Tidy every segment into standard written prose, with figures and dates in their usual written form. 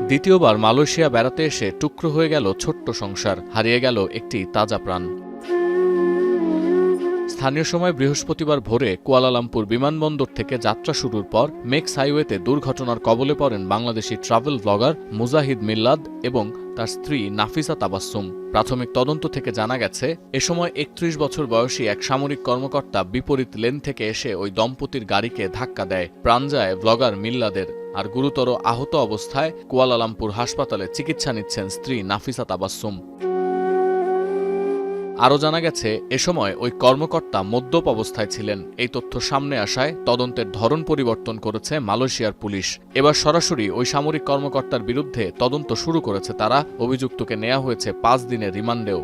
দ্বিতীয়বার মালয়েশিয়া বেড়াতে এসে টুকরো হয়ে গেল ছোট্ট সংসার, হারিয়ে গেল একটি তাজা প্রাণ। স্থানীয় সময় বৃহস্পতিবার ভোরে কুয়ালালামপুর বিমানবন্দর থেকে যাত্রা শুরুর পর মেক্স হাইওয়েতে দুর্ঘটনার কবলে পড়েন বাংলাদেশি ট্রাভেল ব্লগার মুজাহিদ মিল্লাদ এবং তার স্ত্রী নাফিসা তাবাসসুম। প্রাথমিক তদন্ত থেকে জানা গেছে, এ সময় ৩১ বছর বয়সী এক সামরিক কর্মকর্তা বিপরীত লেন থেকে এসে ওই দম্পতির গাড়িকে ধাক্কা দেয়। প্রাণ যায় ব্লগার মিল্লাদের, আর গুরুতর আহত অবস্থায় কুয়ালালামপুর হাসপাতালে চিকিৎসা নিচ্ছেন স্ত্রী নাফিসা তাবাসসুম। আরও জানা গেছে, এ সময় ওই কর্মকর্তা মদ্যপ অবস্থায় ছিলেন। এই তথ্য সামনে আসায় তদন্তের ধরন পরিবর্তন করেছে মালয়েশিয়ার পুলিশ। এবার সরাসরি ওই সামরিক কর্মকর্তার বিরুদ্ধে তদন্ত শুরু করেছে তারা। অভিযুক্তকে নেওয়া হয়েছে ৫ দিনের রিমান্ডেও।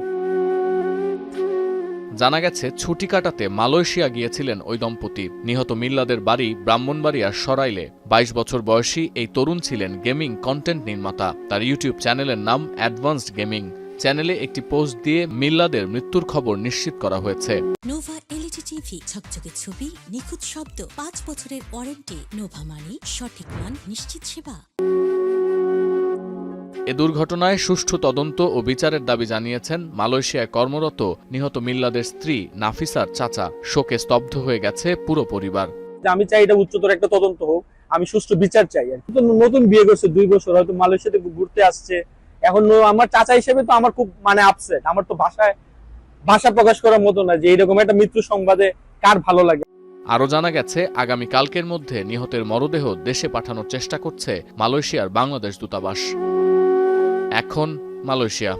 জানা গেছে, ছুটি কাটাতে মালয়েশিয়া গিয়েছিলেন ওই দম্পতি। নিহত মিল্লাদের বাড়ি ব্রাহ্মণবাড়িয়ার সরাইলে। ২২ বছর বয়সী এই তরুণ ছিলেন গেমিং কন্টেন্ট নির্মাতা। তার ইউটিউব চ্যানেলের নাম অ্যাডভান্সড গেমিং। চ্যানেলে একটি পোস্ট দিয়ে মিল্লাদের মৃত্যুর খবর নিশ্চিত করা হয়েছে। নোভা এলইডি টিভি, ঝকঝকে ছবি, নিখুঁত শব্দ, ৫ বছরের ওয়ারেন্টি। নোভা মানি সঠিক মান, নিশ্চিত সেবা। এ দুর্ঘটনায় সুষ্ঠু তদন্ত ও বিচারের দাবি জানিয়েছেন মালয়েশিয়ায় কর্মরত নিহত মিল্লাদের স্ত্রী নাফিসার চাচা। শোকে স্তব্ধ হয়ে গেছে পুরো পরিবার। আমি চাই এটা উচ্চতর একটা তদন্ত হোক, আমি সুষ্ঠু বিচার চাই। নতুন বিয়ে করছে 2 বছর, হয়তো মালয়েশিয়াতে ঘুরতে আসছে। এখন আমার চাচা হিসেবে তো আমার খুব আপসেট। আমার তো ভাষা প্রকাশ করার মতো না যে এইরকম একটা মৃত্যু সংবাদে কার ভালো লাগে। আরও জানা গেছে, আগামী কালকের মধ্যে নিহতের মরদেহ দেশে পাঠানোর চেষ্টা করছে মালয়েশিয়ার বাংলাদেশ দূতাবাস। এখন মালয়েশিয়া।